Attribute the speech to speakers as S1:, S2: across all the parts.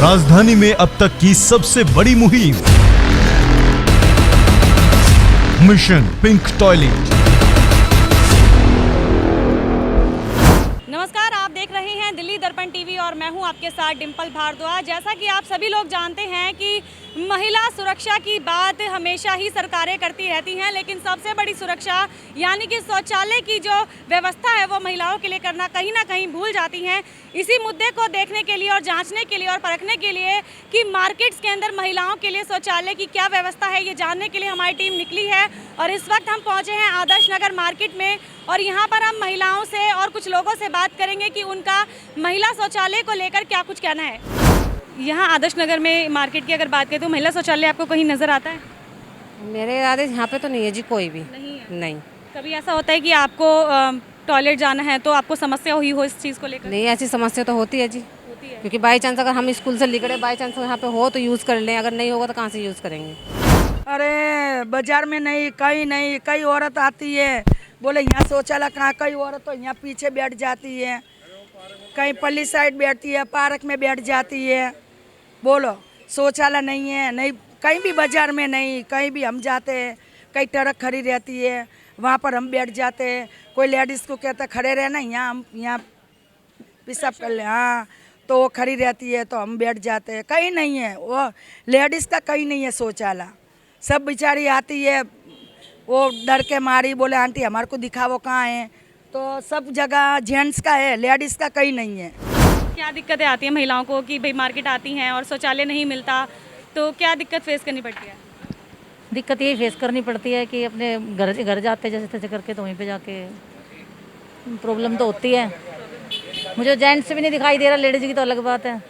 S1: राजधानी में अब तक की सबसे बड़ी मुहिम मिशन पिंक टॉयलेट।
S2: नमस्कार, आप देख रहे हैं दिल्ली दर्पण टीवी और मैं हूं आपके साथ डिंपल भारद्वाज। जैसा कि आप सभी लोग जानते हैं कि महिला सुरक्षा की बात हमेशा ही सरकारें करती रहती हैं, लेकिन सबसे बड़ी सुरक्षा यानी कि शौचालय की जो व्यवस्था है वो महिलाओं के लिए करना कहीं ना कहीं भूल जाती हैं। इसी मुद्दे को देखने के लिए और जांचने के लिए और परखने के लिए कि मार्केट्स के अंदर महिलाओं के लिए शौचालय की क्या व्यवस्था है, ये जानने के लिए हमारी टीम निकली है और इस वक्त हम पहुँचे हैं आदर्श नगर मार्केट में और यहाँ पर हम महिलाओं से और कुछ लोगों से बात करेंगे कि उनका महिला शौचालय को लेकर क्या कुछ कहना है। यहाँ आदर्श नगर में मार्केट की अगर बात करें तो महिला शौचालय आपको कहीं नज़र आता है?
S3: मेरे इरादे यहाँ पे तो नहीं है जी, कोई भी
S2: नहीं है।
S3: नहीं।
S2: कभी ऐसा होता है कि आपको टॉयलेट जाना है तो आपको समस्या हुई हो इस चीज़ को लेकर?
S3: नहीं, ऐसी समस्या तो होती है जी,
S2: होती है।
S3: क्योंकि बाई चांस अगर हम स्कूल से निकले, बाई चांस यहाँ पे हो तो यूज़ कर लें, अगर नहीं होगा तो कहाँ से यूज़ करेंगे।
S4: अरे बाजार में नहीं, कई औरत आती है बोले यहाँ शौचालय कहाँ, कई औरत तो यहाँ पीछे बैठ जाती है, कहीं पल्ली साइड बैठती है, पार्क में बैठ जाती है। बोलो शौचालय नहीं है, नहीं कहीं भी बाजार में नहीं, कहीं भी हम जाते हैं, कई ट्रक खड़ी रहती है वहाँ पर हम बैठ जाते हैं। कोई लेडीज़ को कहता खड़े रहना, यहाँ हम यहाँ पेशाब कर ले, हाँ तो वो खड़ी रहती है तो हम बैठ जाते हैं। कहीं नहीं है वो लेडीज़ का, कहीं नहीं है शौचालय। सब बेचारी आती है वो डर के मारी, बोले आंटी हमारे को दिखाओ कहाँ है, तो सब जगह जेंट्स का है, लेडीज़ का कहीं नहीं है।
S2: क्या दिक्कतें आती हैं महिलाओं को कि भाई मार्केट आती हैं और शौचालय नहीं मिलता, तो क्या दिक्कत फेस करनी पड़ती है?
S5: दिक्कत यही फेस करनी पड़ती है कि अपने घर जाते जैसे तैसे करके तो वहीं पे जाके प्रॉब्लम तो होती है। मुझे जेंट्स भी नहीं दिखाई दे रहा, लेडीज़ की तो अलग बात है।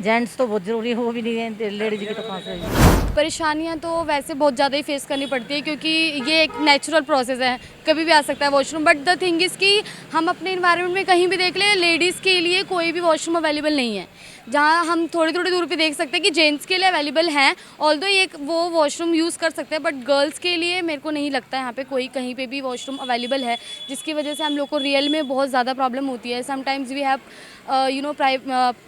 S5: जेंट्स तो बहुत ज़रूरी है, वो भी नहीं है, लेडीज़ की तो कहाँ से।
S6: परेशानियां तो वैसे बहुत ज़्यादा ही फेस करनी पड़ती है क्योंकि ये एक नेचुरल प्रोसेस है, कभी भी आ सकता है washroom. But the thing is कि हम अपने इन्वायरमेंट में कहीं भी देख लें, लेडीज़ के लिए कोई भी वॉशरूम अवेलेबल नहीं है। जहाँ हम थोड़ी थोड़ी दूर पे देख सकते हैं कि जेंट्स के लिए अवेलेबल हैं, ऑल्दो एक वो वॉशरूम यूज़ कर सकते हैं, बट गर्ल्स के लिए मेरे को नहीं लगता यहाँ पे कोई कहीं पे भी वॉशरूम अवेलेबल है, जिसकी वजह से हम लोग को रियल में बहुत ज़्यादा प्रॉब्लम होती है। Sometimes we have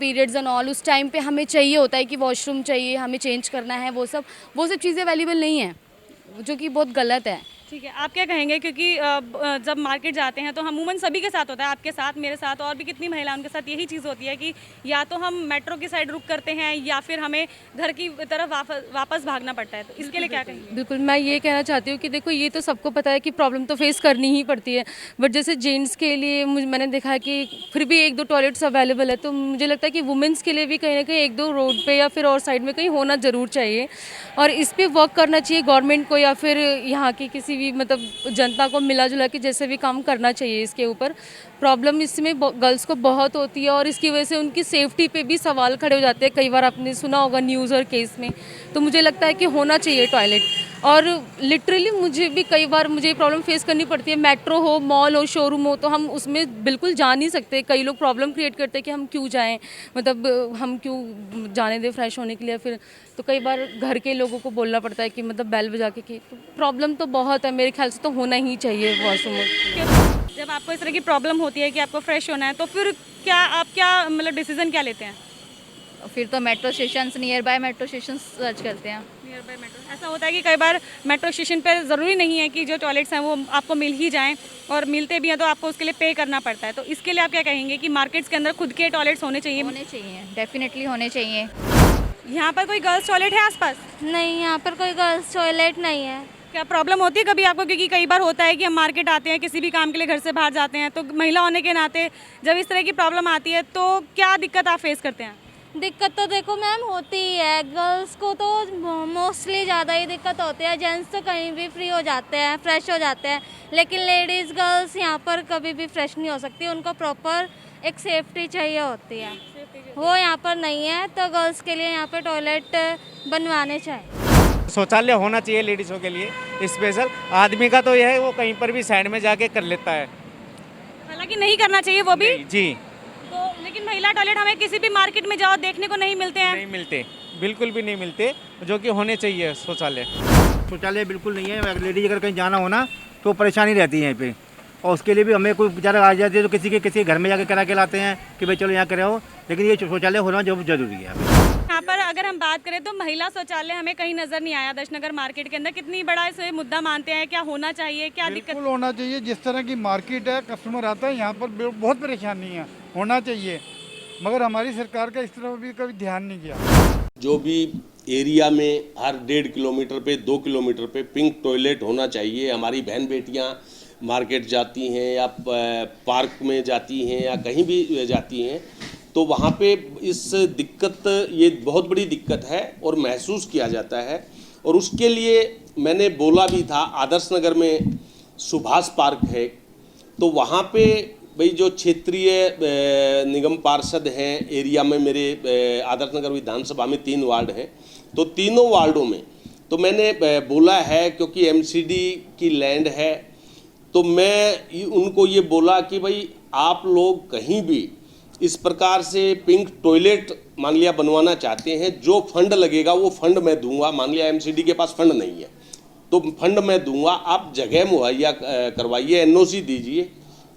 S6: periods and all, उस टाइम पे हमें चाहिए होता है कि वॉशरूम चाहिए, हमें चेंज करना है, वो सब चीज़ें अवेलेबल नहीं है, जो कि बहुत गलत है।
S2: ठीक है, आप क्या कहेंगे? क्योंकि जब मार्केट जाते हैं तो अमूमन सभी के साथ होता है, आपके साथ, मेरे साथ और भी कितनी महिला उनके साथ यही चीज़ होती है कि या तो हम मेट्रो की साइड रुक करते हैं या फिर हमें घर की तरफ वापस भागना पड़ता है, तो इसके लिए क्या कहेंगे?
S7: बिल्कुल, मैं ये कहना चाहती हूँ कि देखो ये तो सबको पता है कि प्रॉब्लम तो फेस करनी ही पड़ती है, बट जैसे जेंट्स के लिए मैंने देखा है कि फिर भी एक दो टॉयलेट्स अवेलेबल है, तो मुझे लगता है कि वुमेंस के लिए भी कहीं ना कहीं एक दो रोड पे या फिर और साइड में कहीं होना ज़रूर चाहिए और इस पर वर्क करना चाहिए गवर्नमेंट को या फिर यहाँ की किसी भी मतलब जनता को मिला जुला के जैसे भी काम करना चाहिए इसके ऊपर। प्रॉब्लम इसमें गर्ल्स को बहुत होती है और इसकी वजह से उनकी सेफ्टी पे भी सवाल खड़े हो जाते हैं। कई बार आपने सुना होगा न्यूज़ और केस में, तो मुझे लगता है कि होना चाहिए टॉयलेट। और लिटरली मुझे भी कई बार मुझे प्रॉब्लम फेस करनी पड़ती है, मेट्रो हो, मॉल हो, शोरूम हो, तो हम उसमें बिल्कुल जा नहीं सकते। कई लोग प्रॉब्लम क्रिएट करते हैं कि हम क्यों जाएं, मतलब हम क्यों जाने दें फ्रेश होने के लिए, फिर तो कई बार घर के लोगों को बोलना पड़ता है कि मतलब बेल बजा के कि तो प्रॉब्लम तो बहुत है, मेरे ख्याल से तो होना ही चाहिए वॉशरूम।
S2: जब आपको इस तरह की प्रॉब्लम होती है कि आपको फ्रेश होना है, तो फिर आप क्या मतलब डिसीजन क्या लेते हैं?
S8: फिर तो metro station, near by metro station search करते हैं।
S2: नियर बाय मेट्रो, ऐसा होता है कि कई बार मेट्रो स्टेशन पर ज़रूरी नहीं है कि जो टॉयलेट्स हैं वो आपको मिल ही जाएं, और मिलते भी हैं तो आपको उसके लिए पे करना पड़ता है, तो इसके लिए आप क्या कहेंगे कि मार्केट्स के अंदर खुद के टॉयलेट्स होने चाहिए?
S8: होने चाहिए, डेफिनेटली होने चाहिए।
S2: यहाँ पर कोई गर्ल्स टॉयलेट है आसपास?
S9: नहीं, यहाँ पर कोई गर्ल्स टॉयलेट नहीं है।
S2: क्या प्रॉब्लम होती है कभी आपको? क्योंकि कई बार होता है कि हम मार्केट आते हैं, किसी भी काम के लिए घर से बाहर जाते हैं, तो महिला होने के नाते जब इस तरह की प्रॉब्लम आती है तो क्या दिक्कत आप फेस करते हैं?
S9: दिक्कत तो देखो मैम होती ही है, गर्ल्स को तो मोस्टली ज़्यादा ही दिक्कत होती है। जेंट्स तो कहीं भी फ्री हो जाते हैं, फ्रेश हो जाते हैं, लेकिन लेडीज़ गर्ल्स यहाँ पर कभी भी फ्रेश नहीं हो सकती। उनको प्रॉपर एक सेफ्टी चाहिए होती है, वो यहाँ पर नहीं है, तो गर्ल्स के लिए यहाँ पर टॉयलेट बनवाने चाहिए।
S10: शौचालय होना चाहिए लेडीज़ों के लिए स्पेशल। आदमी का तो यह है वो कहीं पर भी साइड में जाके कर लेता है,
S2: हालांकि नहीं करना चाहिए वो भी
S10: जी।
S2: तो लेकिन महिला टॉयलेट हमें किसी भी मार्केट में जाओ देखने को नहीं मिलते हैं।
S10: नहीं मिलते, बिल्कुल भी नहीं मिलते, जो कि होने चाहिए शौचालय।
S11: शौचालय बिल्कुल नहीं है। लेडीज अगर कहीं जाना हो ना तो परेशानी रहती है यहाँ पे, और उसके लिए भी हमें कोई बेचारा आ जाती है तो किसी घर में जाके करा के लाते हैं कि भाई चलो यहाँ कराओ, लेकिन ये शौचालय होना जो जरूरी है।
S2: यहाँ पर अगर हम बात करें तो महिला शौचालय हमें कहीं नजर नहीं आया आदर्श नगर मार्केट के अंदर। कितनी बड़ा इसे मुद्दा मानते हैं, क्या होना चाहिए, क्या दिक्कत?
S12: बिल्कुल होना चाहिए। जिस तरह की मार्केट है, कस्टमर आता है यहाँ पर, बहुत परेशानी है, होना चाहिए, मगर हमारी सरकार का इस तरह भी कभी ध्यान नहीं किया।
S13: जो भी एरिया में हर 1.5 किलोमीटर पे 2 किलोमीटर पे पिंक टॉयलेट होना चाहिए। हमारी बहन बेटियां मार्केट जाती हैं या पार्क में जाती हैं या कहीं भी जाती हैं, तो वहाँ पे इस दिक्कत, ये बहुत बड़ी दिक्कत है और महसूस किया जाता है। और उसके लिए मैंने बोला भी था, आदर्श नगर में सुभाष पार्क है, तो वहाँ पे भाई जो क्षेत्रीय निगम पार्षद हैं एरिया में, मेरे आदर्श नगर विधानसभा में 3 वार्ड हैं, तो तीनों वार्डों में तो मैंने बोला है, क्योंकि एमसीडी की लैंड है, तो मैं उनको ये बोला कि भाई आप लोग कहीं भी इस प्रकार से पिंक टॉयलेट मान लिया बनवाना चाहते हैं, जो फंड लगेगा वो फंड मैं दूंगा। मान लिया एमसीडी के पास फंड नहीं है तो फंड मैं दूंगा, आप जगह मुहैया करवाइए, एनओसी दीजिए।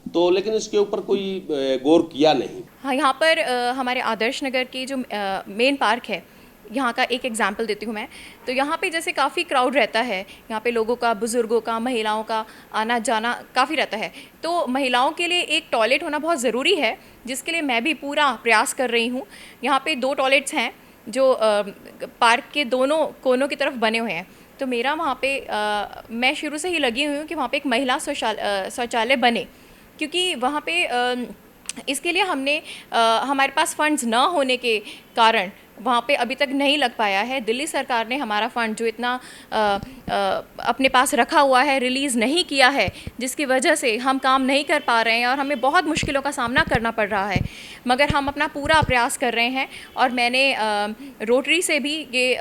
S13: तो लेकिन इसके ऊपर कोई गौर किया नहीं।
S14: हाँ, यहाँ पर हमारे आदर्श नगर की जो मेन पार्क है, यहाँ का एक एग्जांपल देती हूँ मैं। तो यहाँ पे जैसे काफ़ी क्राउड रहता है, यहाँ पे लोगों का, बुज़ुर्गों का, महिलाओं का आना जाना काफ़ी रहता है। तो महिलाओं के लिए एक टॉयलेट होना बहुत ज़रूरी है, जिसके लिए मैं भी पूरा प्रयास कर रही हूँ। यहाँ पे 2 टॉयलेट्स हैं जो पार्क के दोनों कोनों की तरफ बने हुए हैं। तो मेरा वहाँ पे मैं शुरू से ही लगी हुई हूँ कि वहाँ पे एक महिला शौचालय बने, क्योंकि वहाँ पे इसके लिए हमने हमारे पास फंड्स ना होने के कारण वहाँ पे अभी तक नहीं लग पाया है। दिल्ली सरकार ने हमारा फ़ंड जो इतना अपने पास रखा हुआ है रिलीज़ नहीं किया है, जिसकी वजह से हम काम नहीं कर पा रहे हैं और हमें बहुत मुश्किलों का सामना करना पड़ रहा है। मगर हम अपना पूरा प्रयास कर रहे हैं और मैंने रोटरी से भी ये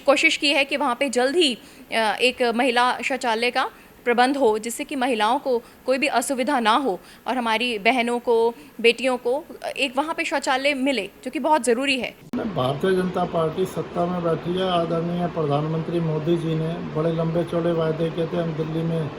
S14: कोशिश की है कि वहाँ पे जल्द ही एक महिला शौचालय का प्रबंध हो, जिससे कि महिलाओं को कोई भी असुविधा ना हो और हमारी बहनों को, बेटियों को एक वहाँ पे शौचालय मिले, जो कि बहुत ज़रूरी है।
S12: भारतीय जनता पार्टी सत्ता में बैठी है। आदरणीय प्रधानमंत्री मोदी जी ने बड़े लंबे चौड़े वायदे किए थे। हम दिल्ली में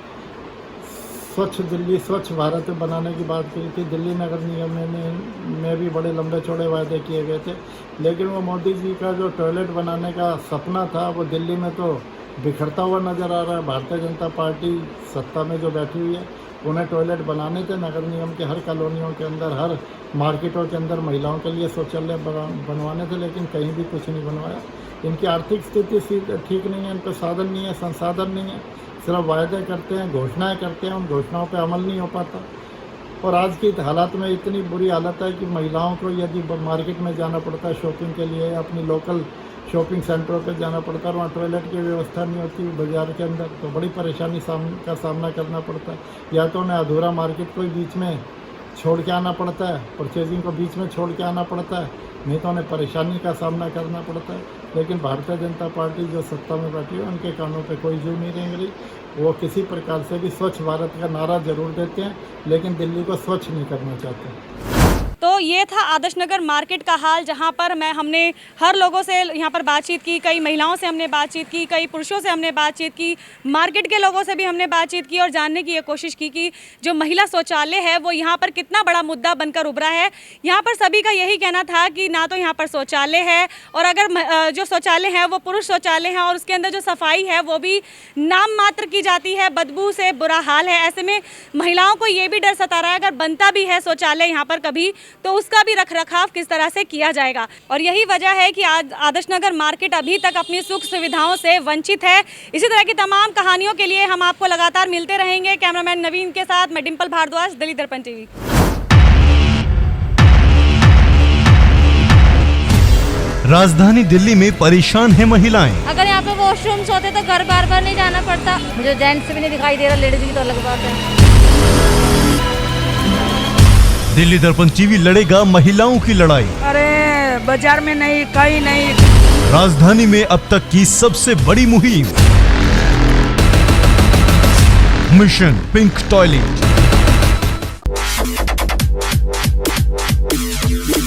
S12: स्वच्छ दिल्ली, स्वच्छ भारत बनाने की बात की थी। दिल्ली नगर निगम में भी बड़े लंबे चौड़े वायदे किए गए थे, लेकिन वो मोदी जी का जो टॉयलेट बनाने का सपना था, वो दिल्ली में तो बिखरता हुआ नज़र आ रहा है। भारतीय जनता पार्टी सत्ता में जो बैठी हुई है, उन्हें टॉयलेट बनाने थे नगर निगम के हर कॉलोनियों के अंदर, हर मार्केटों के अंदर महिलाओं के लिए शौचालय बनवाने थे, लेकिन कहीं भी कुछ नहीं बनवाया। इनकी आर्थिक स्थिति ठीक नहीं है, इन पर साधन नहीं है, संसाधन नहीं है, सिर्फ वायदे करते हैं, घोषणाएँ करते हैं, उन घोषणाओं पर अमल नहीं हो पाता। और आज की हालात में इतनी बुरी हालत है कि महिलाओं को यदि मार्केट में जाना पड़ता है शॉपिंग के लिए, अपनी लोकल शॉपिंग सेंटरों पर जाना पड़ता है, वहाँ टॉयलेट की व्यवस्था नहीं होती बाज़ार के अंदर, तो बड़ी परेशानी का सामना करना पड़ता है। या तो उन्हें अधूरा मार्केट को बीच में छोड़ के आना पड़ता है, परचेजिंग को बीच में छोड़ के आना पड़ता है, नहीं तो उन्हें परेशानी का सामना करना पड़ता है। लेकिन भारतीय जनता पार्टी जो सत्ता में बैठी है, उनके कानों पे कोई जू नहीं रेंग रही। वो किसी प्रकार से भी स्वच्छ भारत का नारा जरूर देते हैं, लेकिन दिल्ली को स्वच्छ नहीं करना चाहते।
S2: तो ये था आदर्श नगर मार्केट का हाल, जहाँ पर हमने हर लोगों से यहाँ पर बातचीत की, कई महिलाओं से हमने बातचीत की, कई पुरुषों से हमने बातचीत की, मार्केट के लोगों से भी हमने बातचीत की और जानने की ये कोशिश की कि जो महिला शौचालय है वो यहाँ पर कितना बड़ा मुद्दा बनकर उभरा है। यहाँ पर सभी का यही कहना था कि ना तो यहाँ पर शौचालय है, और अगर जो शौचालय है वो पुरुष शौचालय है और उसके अंदर जो सफाई है वो भी नाम मात्र की जाती है, बदबू से बुरा हाल है। ऐसे में महिलाओं को ये भी डर सता रहा है, अगर बनता भी है शौचालय यहाँ पर कभी, तो उसका भी रखरखाव किस तरह से किया जाएगा। और यही वजह है कि आदर्श नगर मार्केट अभी तक अपनी सुख सुविधाओं से वंचित है। इसी तरह की तमाम कहानियों के लिए हम आपको लगातार मिलते रहेंगे। कैमरामैन नवीन के साथ मैं डिम्पल भारद्वाज, दिल्ली दर्पण टीवी।
S1: राजधानी दिल्ली में परेशान है महिलाएं।
S9: अगर यहाँ पे वॉशरूम्स होते तो घर बार बार नहीं जाना पड़ता।
S5: मुझे जेंट्स भी नहीं दिखाई दे रहा, लेडीज की तो अलग बात है।
S1: दिल्ली दर्पण टीवी लड़ेगा महिलाओं की लड़ाई।
S4: अरे बाजार में नहीं, कहीं नहीं।
S1: राजधानी में अब तक की सबसे बड़ी मुहिम, मिशन पिंक टॉयलेट।